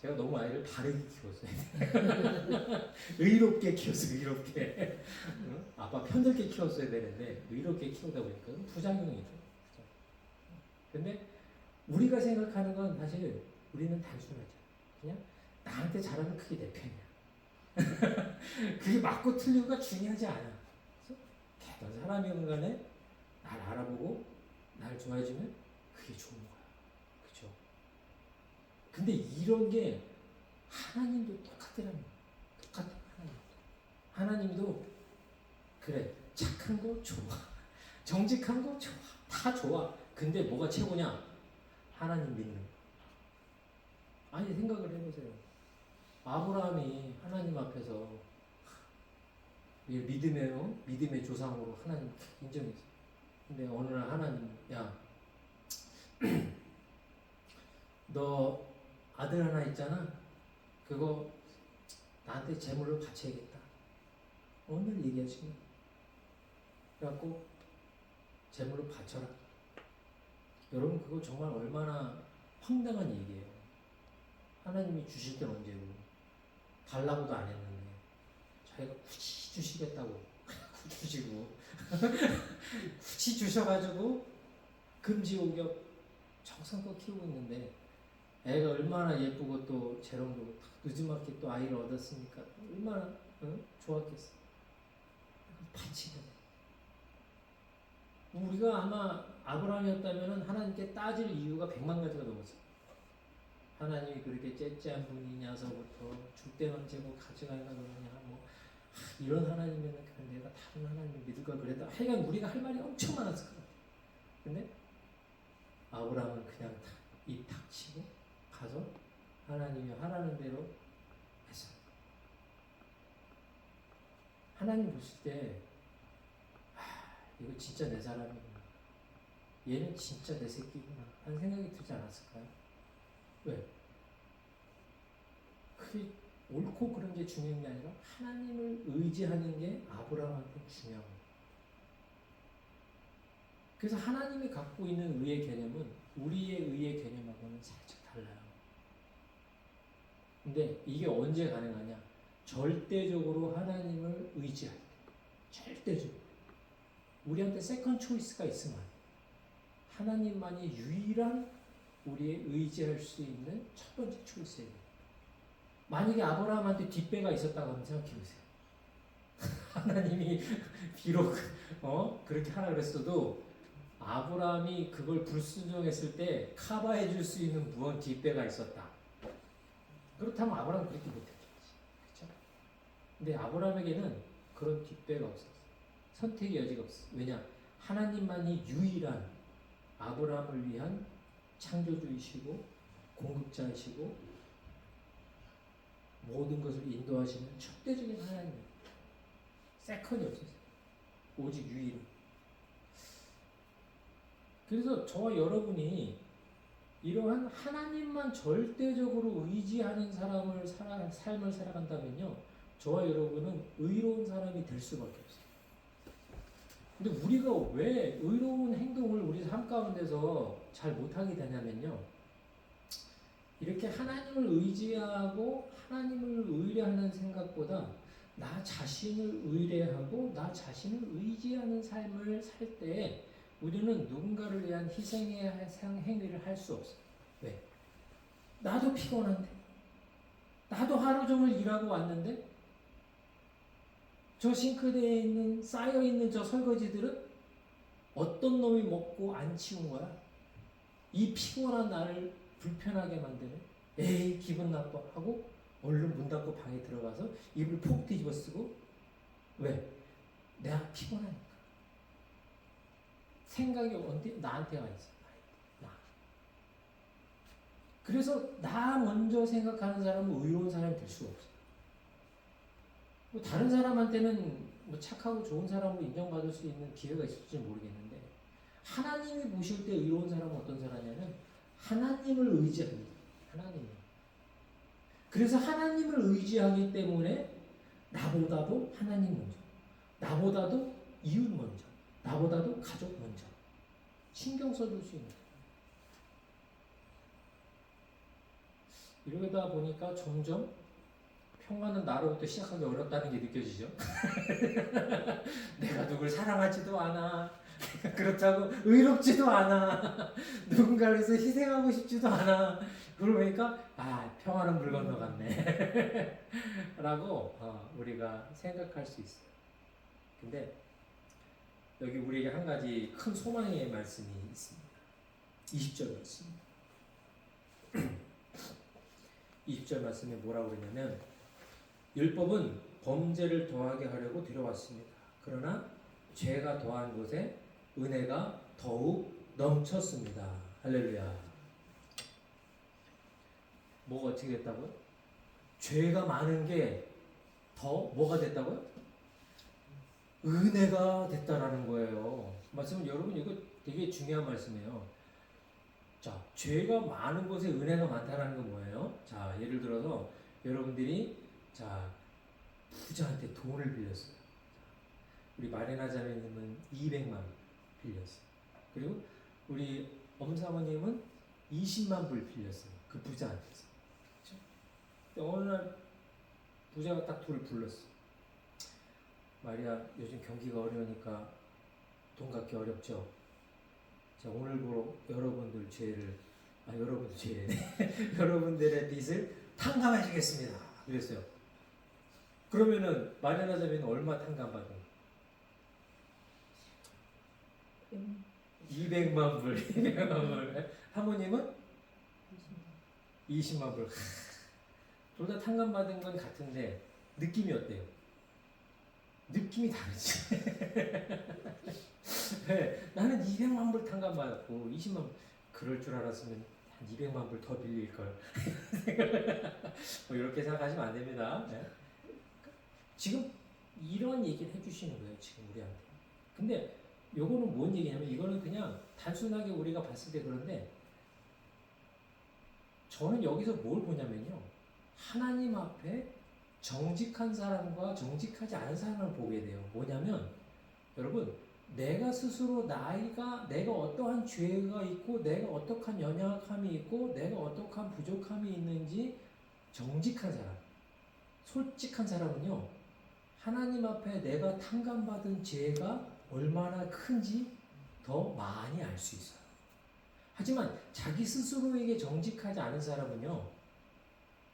Speaker 1: 제가 너무 아이를 바르게 키웠어요. 의롭게 키웠어요, 의롭게. 응? 아빠 편들게 키웠어야 되는데 의롭게 키우다 보니까 부작용이죠. 근데 우리가 생각하는 건 사실 우리는 단순하죠. 그냥 나한테 잘하면 그게 내 편이야. 그게 맞고 틀리고가 중요하지 않아. 그래서 어떤 사람이건 간에 날 알아보고 날 좋아해주면 그게 좋은 거야. 그죠? 근데 이런 게 하나님도 똑같더라는 거야. 똑같아, 하나님도 그래, 착한 거 좋아. 정직한 거 좋아. 다 좋아. 근데 뭐가 최고냐? 하나님 믿는 거. 아니 생각을 해보세요. 아브라함이 하나님 앞에서 믿음의 조상으로 하나님 인정했어. 근데 어느 날 하나님, 야, 너 아들 하나 있잖아. 그거 나한테 제물로 바쳐야겠다. 오늘 얘기하시면 그래갖고 제물로 바쳐라. 여러분 그거 정말 얼마나 황당한 얘기예요. 하나님이 주실 땐 언제고 달라고도 안 했는데 자기가 굳이 주시겠다고 주시고 굳이 주셔가지고 금지옥엽 정성껏 키우고 있는데 애가 얼마나 예쁘고 또 재롱도 늦지막히 또 아이를 얻었으니까 얼마나 좋았겠어. 바치게 돼. 우리가 아마 아브라함이었다면 하나님께 따질 이유가 100만 가지가 넘었어. 하나님이 그렇게 째째한 분이냐서부터 줄 때만 재고 가져가려고 그러냐, 이런 하나님이면 내가 다른 하나님을 믿을까 그랬다. 하여간 우리가 할 말이 엄청 많았을 것 같아. 근데 아브라함은 그냥 입 닥치고 가서 하나님이 하라는 대로 했어. 하나님 보실 때 이거 진짜 내 사람이구나. 얘는 진짜 내 새끼구나 하는 생각이 들지 않았을까요? 왜? 그게 옳고 그런 게 중요한 게 아니라 하나님을 의지하는 게 아브라함한테 중요한 거예요. 그래서 하나님이 갖고 있는 의의 개념은 우리의 의의 개념하고는 살짝 달라요. 근데 이게 언제 가능하냐? 절대적으로 하나님을 의지할 때. 절대적으로. 우리한테 세컨 초이스가 있으면 하나님만이 유일한 우리의 의지할 수 있는 첫 번째 초이스예요. 만약에 아브라함한테 뒷배가 있었다고 한번 생각해 보세요. 하나님이 비록 그렇게 하라 그랬어도 아브라함이 그걸 불순종했을 때 커버해 줄 수 있는 무언 뒷배가 있었다. 그렇다면 아브라함은 그렇게 못했겠지. 그렇죠? 근데 아브라함에게는 그런 뒷배가 없었어. 선택의 여지가 없어. 왜냐? 하나님만이 유일한 아브라함을 위한 창조주이시고 공급자이시고 모든 것을 인도하시는 절대적인 하나님이에요. 세컨이 없었어요. 오직 유일한. 그래서 저와 여러분이 이러한 하나님만 절대적으로 의지하는 삶을 살아간다면요, 저와 여러분은 의로운 사람이 될 수밖에 없어요. 근데 우리가 왜 의로운 행동을 우리 삶 가운데서 잘 못하게 되냐면요, 이렇게 하나님을 의지하고 하나님을 의뢰하는 생각보다 나 자신을 의뢰하고 나 자신을 의지하는 삶을 살 때 우리는 누군가를 위한 희생의 행위를 할 수 없어요. 왜? 나도 피곤한데, 나도 하루 종일 일하고 왔는데, 저 싱크대에 있는 쌓여 있는 저 설거지들은 어떤 놈이 먹고 안 치운 거야? 이 피곤한 나를 불편하게 만드네. 에이 기분 나빠 하고 얼른 문 닫고 방에 들어가서 입을 푹 뒤집어 쓰고 왜? 내가 피곤하니까. 생각이 언제 나한테 와 있어. 나. 그래서 나 먼저 생각하는 사람은 의로운 사람이 될 수가 없어. 뭐 다른 사람한테는 뭐 착하고 좋은 사람으로 인정받을 수 있는 기회가 있을지 모르겠는데 하나님이 보실 때 의로운 사람은 어떤 사람이냐면 하나님을 의지합니다. 하나님. 그래서 하나님을 의지하기 때문에 나보다도 하나님 먼저, 나보다도 이웃 먼저, 나보다도 가족 먼저 신경 써줄 수 있는. 이러다 보니까 점점 평화는 나로부터 시작하기 어렵다는 게 느껴지죠. 내가 누굴 사랑하지도 않아. 그렇다고 의롭지도 않아. 누군가를 위해서 희생하고 싶지도 않아. 그러니까 평화는 물 건너갔네. 라고 우리가 생각할 수 있어요. 근데 여기 우리에게 한 가지 큰 소망의 말씀이 있습니다. 20절 말씀. 20절 말씀에 뭐라고 그러냐면 율법은 범죄를 더하게 하려고 들여왔습니다. 그러나 죄가 더한 곳에 은혜가 더욱 넘쳤습니다. 할렐루야. 뭐가 어떻게 됐다고요? 죄가 많은 게 더 뭐가 됐다고요? 은혜가 됐다라는 거예요. 말씀은 여러분 이거 되게 중요한 말씀이에요. 자, 죄가 많은 곳에 은혜가 많다라는 건 뭐예요? 자, 예를 들어서 여러분들이 부자한테 돈을 빌렸어요. 우리 마리나 자매님은 200만 빌렸어요. 그리고 우리 엄사모님은 20만 불 빌렸어요. 그 부자한테서. 그렇죠? 어느 날 부자가 딱 둘을 불렀어. 마리아, 요즘 경기가 어려우니까 돈 갖기 어렵죠. 자, 오늘부로 여러분들 죄를, 여러분들 죄, 여러분들의 빚을 탕감해 주겠습니다. 그랬어요. 그러면은 마리나 자매는 얼마 탕감받은? 200만 불, 200만 불. 사모님은 20만 불. 둘 다 탕감받은 건 같은데 느낌이 어때요? 느낌이 다르지. 네, 나는 200만 불 탕감받았고 20만 불. 그럴 줄 알았으면 한 200만 불 더 빌릴걸. 뭐 이렇게 생각하시면 안 됩니다. 네. 지금 이런 얘기를 해주시는 거예요. 지금 우리한테. 근데 요거는 뭔 얘기냐면 이거는 그냥 단순하게 우리가 봤을 때 그런데 저는 여기서 뭘 보냐면요. 하나님 앞에 정직한 사람과 정직하지 않은 사람을 보게 돼요. 뭐냐면 여러분 내가 스스로 내가 어떠한 죄가 있고 내가 어떠한 연약함이 있고 내가 어떠한 부족함이 있는지 정직한 사람, 솔직한 사람은요. 하나님 앞에 내가 탕감받은 죄가 얼마나 큰지 더 많이 알 수 있어요. 하지만 자기 스스로에게 정직하지 않은 사람은요.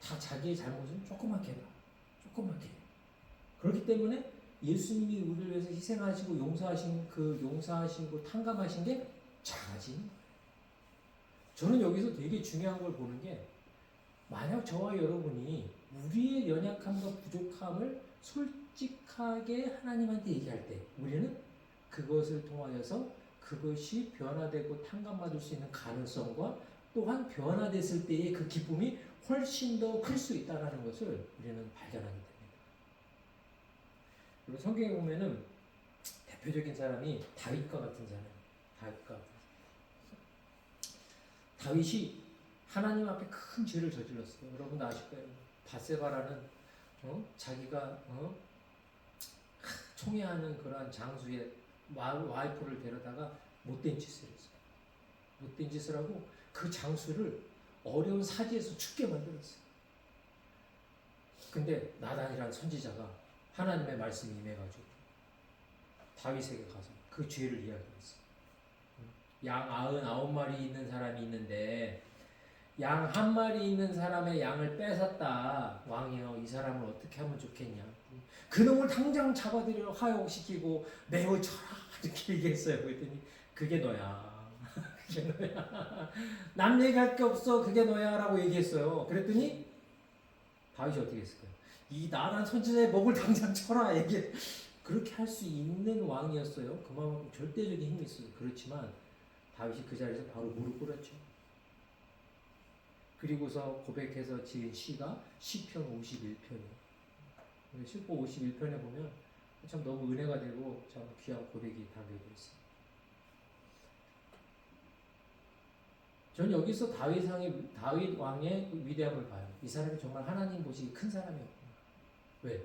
Speaker 1: 다 자기의 잘못을 조그맣게 봐. 조그맣게. 그렇기 때문에 예수님이 우리를 위해서 희생하시고 용서하시고 탕감하신 게 작아지는 거예요. 저는 여기서 되게 중요한 걸 보는 게 만약 저와 여러분이 우리의 연약함과 부족함을 솔직하게 하나님한테 얘기할 때 우리는 그것을 통하여서 그것이 변화되고 탕감받을 수 있는 가능성과 또한 변화됐을 때의 그 기쁨이 훨씬 더 클 수 있다는 것을 우리는 발견하게 됩니다. 그리고 성경에 보면은 대표적인 사람이 다윗과 같은 사람. 다윗이 하나님 앞에 큰 죄를 저질렀어요. 여러분 아실 거예요. 바세바라는 자기가 총애하는 그러한 장수의 와이프를 데려다가 못된 짓을 했어요. 못된 짓을 하고 그 장수를 어려운 사지에서 죽게 만들었어요. 근데 나단이라는 선지자가 하나님의 말씀이 임해가지고 다윗에게 가서 그 죄를 이야기했어요. 양 99마리 있는 사람이 있는데 양 한 마리 있는 사람의 양을 뺏었다. 왕이여, 이 사람을 어떻게 하면 좋겠냐. 그놈을 당장 잡아들여 하역시키고 매우 쳐라. 이렇게 얘기했어요. 그랬더니 그게 너야. 그게 너야. 남 얘기할 게 없어. 그게 너야. 라고 얘기했어요. 그랬더니 다윗이 어떻게 했을까요? 이 나란 선지자의 목을 당장 쳐라. 얘기 그렇게 할 수 있는 왕이었어요. 그만큼 절대적인 힘이 있어요. 그렇지만 다윗이 그 자리에서 바로 무릎 꿇었죠. 그리고서 고백해서 지은 시가 시편 51편이에요. 시편 51편에 보면 참 너무 은혜가 되고 참 귀한 고백이 담겨져 있어요. 전 여기서 다윗 왕의 위대함을 봐요. 이 사람이 정말 하나님 보시기 큰 사람이었구나. 왜?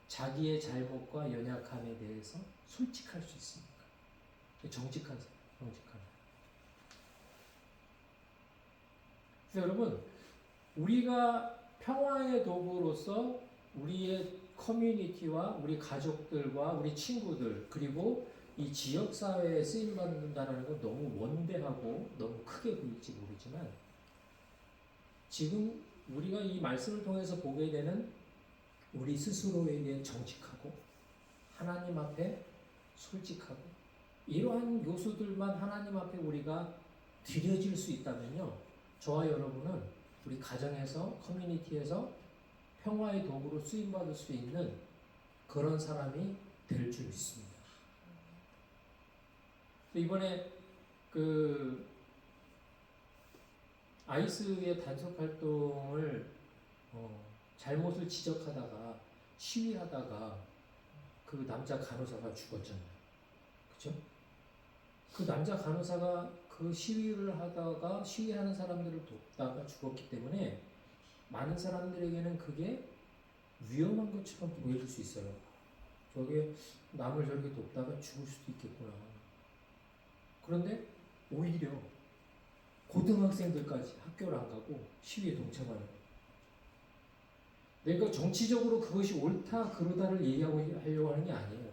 Speaker 1: 자기의 잘못과 연약함에 대해서 솔직할 수 있으니까. 정직한 사람, 정직한 사람. 그래서 여러분, 우리가 평화의 도구로서 우리의 커뮤니티와 우리 가족들과 우리 친구들 그리고 이 지역사회에 쓰임받는다는 건 너무 원대하고 너무 크게 보일지 모르지만 지금 우리가 이 말씀을 통해서 보게 되는 우리 스스로에게 정직하고 하나님 앞에 솔직하고 이러한 요소들만 하나님 앞에 우리가 드려질 수 있다면요, 저와 여러분은 우리 가정에서 커뮤니티에서 평화의 도구로 쓰임받을 수 있는 그런 사람이 될 줄 믿습니다. 이번에 그 아이스의 단속 활동을 잘못을 지적하다가 시위하다가 그 남자 간호사가 죽었잖아요. 그죠? 그 남자 간호사가 그 시위를 하다가 시위하는 사람들을 돕다가 죽었기 때문에 많은 사람들에게는 그게 위험한 것처럼 보일 수 있어요. 저게 남을 저렇게 돕다가 죽을 수도 있겠구나. 그런데 오히려 고등학생들까지 학교를 안 가고 시위에 동참하는 거예요. 내가 정치적으로 그것이 옳다 그르다를 얘기하려고 하는 게 아니에요.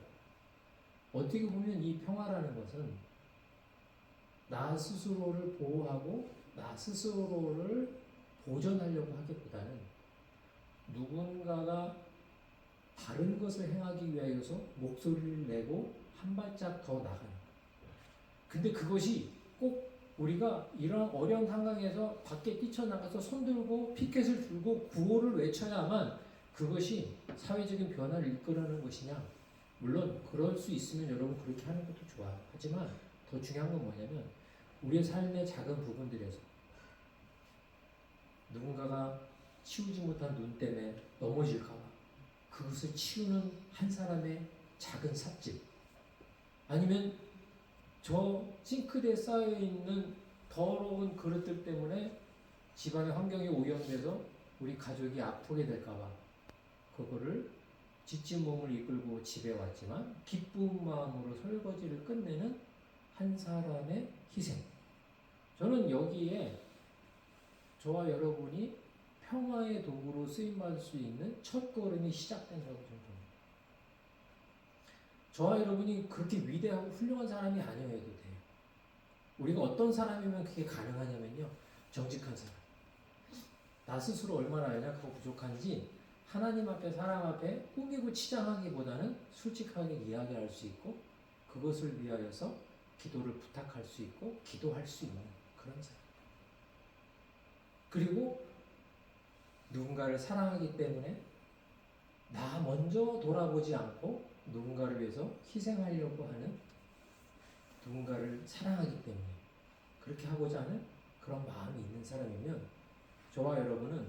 Speaker 1: 어떻게 보면 이 평화라는 것은 나 스스로를 보호하고 나 스스로를 보존하려고 하기보다는 누군가가 바른 것을 행하기 위하여서 목소리를 내고 한 발짝 더 나가는 거예요. 근데 그것이 꼭 우리가 이런 어려운 상황에서 밖에 뛰쳐나가서 손들고 피켓을 들고 구호를 외쳐야만 그것이 사회적인 변화를 이끌어내는 것이냐? 물론 그럴 수 있으면 여러분 그렇게 하는 것도 좋아요. 하지만 더 중요한 건 뭐냐면 우리의 삶의 작은 부분들에서 누군가가 치우지 못한 눈 때문에 넘어질까 봐 그것을 치우는 한 사람의 작은 삽질, 아니면 저 싱크대에 쌓여있는 더러운 그릇들 때문에 집안의 환경이 오염돼서 우리 가족이 아프게 될까 봐 그거를 지친 몸을 이끌고 집에 왔지만 기쁜 마음으로 설거지를 끝내는 한 사람의 희생. 저는 여기에 저와 여러분이 평화의 도구로 쓰임받을 수 있는 첫 걸음이 시작된다고 생각합니다. 저와 여러분이 그렇게 위대하고 훌륭한 사람이 아니어도 돼요. 우리가 어떤 사람이면 그게 가능하냐면요, 정직한 사람. 나 스스로 얼마나 연약하고 부족한지 하나님 앞에 사람 앞에 꾸미고 치장하기보다는 솔직하게 이야기할 수 있고 그것을 위하여서 기도를 부탁할 수 있고 기도할 수 있는 그런 사람. 그리고 누군가를 사랑하기 때문에 나 먼저 돌아보지 않고 누군가를 위해서 희생하려고 하는, 누군가를 사랑하기 때문에 그렇게 하고자 하는 그런 마음이 있는 사람이면 저와 여러분은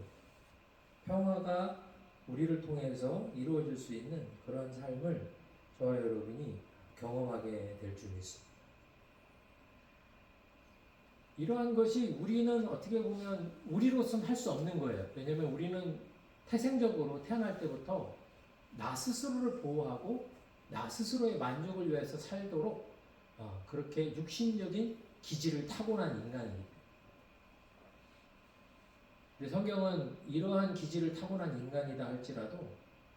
Speaker 1: 평화가 우리를 통해서 이루어질 수 있는 그런 삶을 저와 여러분이 경험하게 될 줄 믿습니다. 이러한 것이 우리는 어떻게 보면 우리로서는 할 수 없는 거예요. 왜냐하면 우리는 태생적으로 태어날 때부터 나 스스로를 보호하고 나 스스로의 만족을 위해서 살도록 그렇게 육신적인 기질을 타고난 인간이기 때문에. 근데 성경은 이러한 기질을 타고난 인간이다 할지라도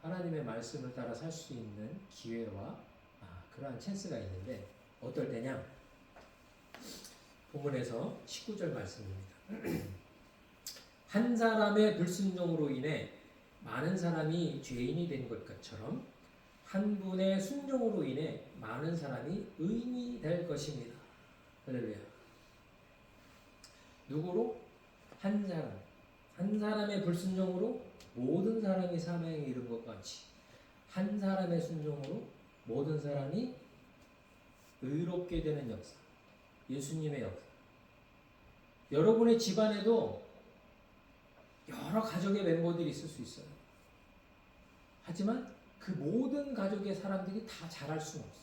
Speaker 1: 하나님의 말씀을 따라 살 수 있는 기회와 그러한 찬스가 있는데 어떨 때냐? 본문에서 19절 말씀입니다. 한 사람의 불순종으로 인해 많은 사람이 죄인이 된 것처럼 한 분의 순종으로 인해 많은 사람이 의인이 될 것입니다. 할렐루야. 누구로? 한 사람. 한 사람의 불순종으로 모든 사람이 사망에 이른 것 같이 한 사람의 순종으로 모든 사람이 의롭게 되는 역사. 예수님의 역사. 여러분의 집안에도 여러 가족의 멤버들이 있을 수 있어요. 하지만 그 모든 가족의 사람들이 다 잘할 수는 없어.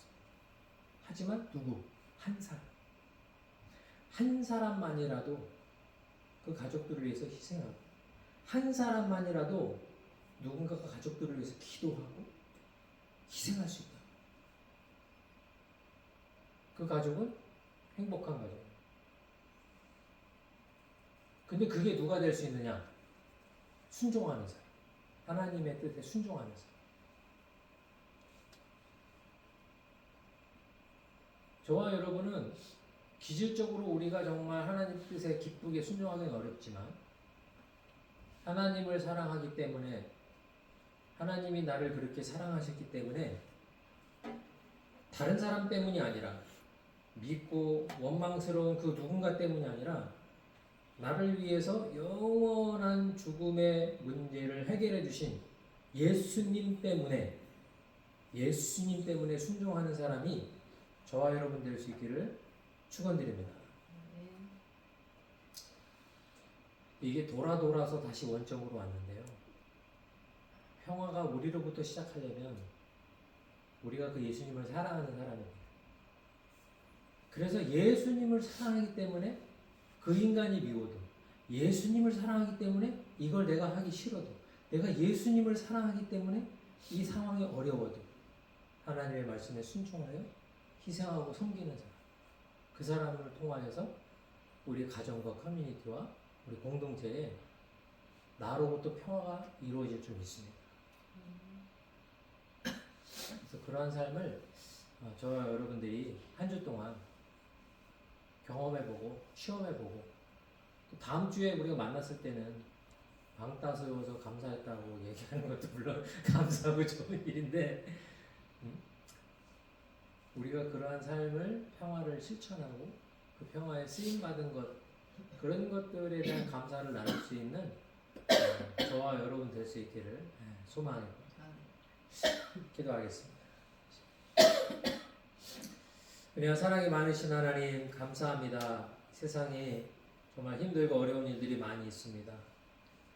Speaker 1: 하지만 누구? 한 사람. 한 사람만이라도 그 가족들을 위해서 희생하고 한 사람만이라도 누군가가 가족들을 위해서 기도하고 희생할 수 있다. 그 가족은 행복한 가족이에요. 근데 그게 누가 될 수 있느냐? 순종하는 사람. 하나님의 뜻에 순종하는 사람. 저와 여러분은 기질적으로 우리가 정말 하나님 뜻에 기쁘게 순종하기는 어렵지만 하나님을 사랑하기 때문에 하나님이 나를 그렇게 사랑하셨기 때문에 다른 사람 때문이 아니라 믿고 원망스러운 그 누군가 때문이 아니라 나를 위해서 영원한 죽음의 문제를 해결해 주신 예수님 때문에 순종하는 사람이 저와 여러분 될 수 있기를 축원드립니다. 이게 돌아서 다시 원점으로 왔는데요. 평화가 우리로부터 시작하려면 우리가 그 예수님을 사랑하는 사람입니다. 그래서 예수님을 사랑하기 때문에 그 인간이 미워도 예수님을 사랑하기 때문에 이걸 내가 하기 싫어도 내가 예수님을 사랑하기 때문에 이 상황이 어려워도 하나님의 말씀에 순종하여 희생하고 섬기는 사람, 그 사람을 통하여서 우리 가정과 커뮤니티와 우리 공동체에 나로부터 평화가 이루어질 줄 믿습니다. 그래서 그러한 삶을 저와 여러분들이 한 주 동안 경험해보고 시험해보고 또 다음 주에 우리가 만났을 때는 방따서워서 감사했다고 얘기하는 것도 물론 감사하고 좋은 일인데 우리가 그러한 삶을 평화를 실천하고 그 평화에 쓰임받은 것 그런 것들에 대한 감사를 나눌 수 있는 저와 여러분 될 수 있기를 소망합니다. 기도하겠습니다. 은혜와 사랑이 많으신 하나님 감사합니다. 세상에 정말 힘들고 어려운 일들이 많이 있습니다.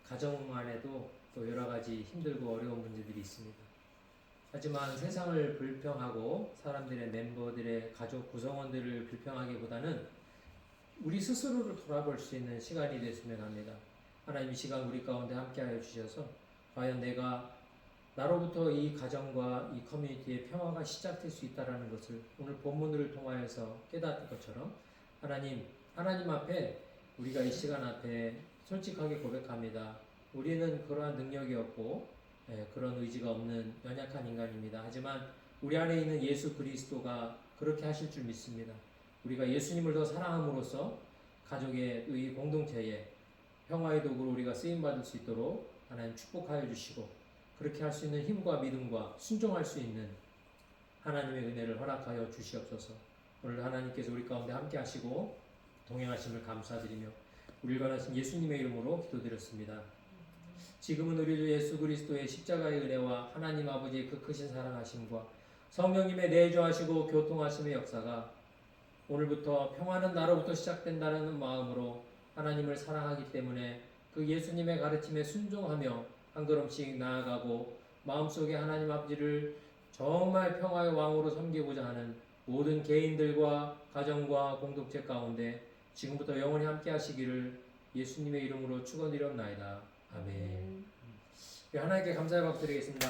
Speaker 1: 가정 안에도 또 여러 가지 힘들고 어려운 문제들이 있습니다. 하지만 세상을 불평하고 사람들의 멤버들의 가족 구성원들을 불평하기보다는 우리 스스로를 돌아볼 수 있는 시간이 됐으면 합니다. 하나님 이 시간 우리 가운데 함께하여 주셔서 과연 내가 나로부터 이 가정과 이 커뮤니티의 평화가 시작될 수 있다는 것을 오늘 본문을 통하여서 깨닫는 것처럼 하나님 앞에 우리가 이 시간 앞에 솔직하게 고백합니다. 우리는 그러한 능력이 없고 그런 의지가 없는 연약한 인간입니다. 하지만 우리 안에 있는 예수 그리스도가 그렇게 하실 줄 믿습니다. 우리가 예수님을 더 사랑함으로써 가족의 이 공동체에 평화의 도구로 우리가 쓰임받을 수 있도록 하나님 축복하여 주시고 그렇게 할 수 있는 힘과 믿음과 순종할 수 있는 하나님의 은혜를 허락하여 주시옵소서. 오늘 하나님께서 우리 가운데 함께 하시고 동행하심을 감사드리며 우리를 원하신 예수님의 이름으로 기도드렸습니다. 지금은 우리 주 예수 그리스도의 십자가의 은혜와 하나님 아버지의 그 크신 사랑하심과 성령님의 내주하시고 교통하심의 역사가 오늘부터 평화는 나로부터 시작된다는 마음으로 하나님을 사랑하기 때문에 그 예수님의 가르침에 순종하며 한 걸음씩 나아가고 마음속에 하나님 아버지를 정말 평화의 왕으로 섬기고자 하는 모든 개인들과 가정과 공동체 가운데 지금부터 영원히 함께 하시기를 예수님의 이름으로 축원드리옵나이다. 아멘. 하나님께 감사의 박수 드리겠습니다.